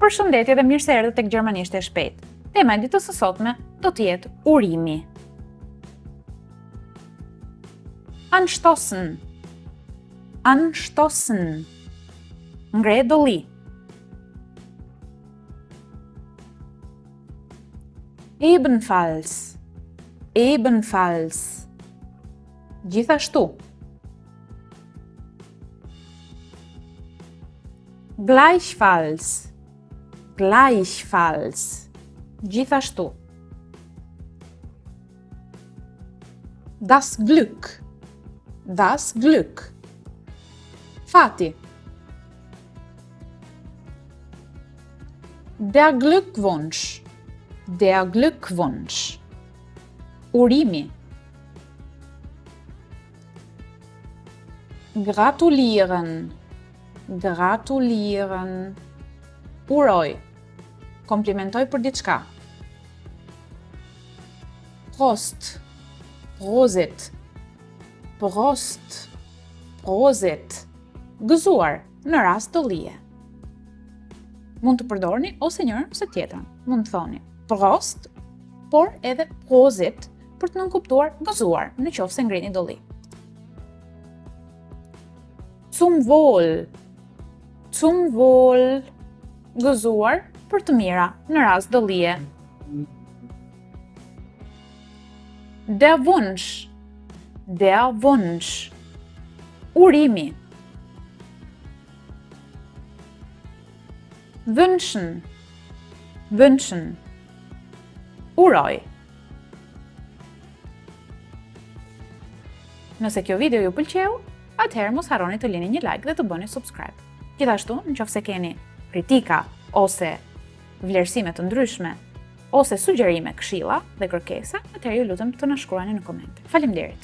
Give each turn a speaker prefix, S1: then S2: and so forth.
S1: Përshëndetje dhe mirë se erdhët tek Gjermanisht e shpejtë. Tema e ditës së sotme do të jetë urimi. Anstoßen. Anstoßen. Ngre dolli. Ebenfalls. Ebenfalls. Gjithashtu. Gleichfalls. Gleichfalls. Gjithashtu. Das Glück. Das Glück. Fati. Der Glückwunsch. Der Glückwunsch. Urimi. Gratulieren. Gratulieren. Uroj. Komplimentoj për diçka. Prost. Prosit. Prost. Prosit. Gëzuar në rast dollie. Mund të përdorni ose njërin ose tjetrën. Mund të thoni prost, por edhe prosit për të nënkuptuar gëzuar në qoftë se ngrini dolli. Zum Wohl. Zum Wohl. Gëzuar për të mira në rast dollie. Der Wunsch. Der Wunsch. Urimi. Wünschen. Wünschen. Uroj. Nëse kjo video ju pëlqeu, atëherë mos harroni të lini një like dhe të bëni subscribe. Gjithashtu, nëse keni kritika ose vlerësime të ndryshme ose sugjerime, këshilla dhe kërkesa, atëherë ju lutem të na shkruani në komente. Faleminderit.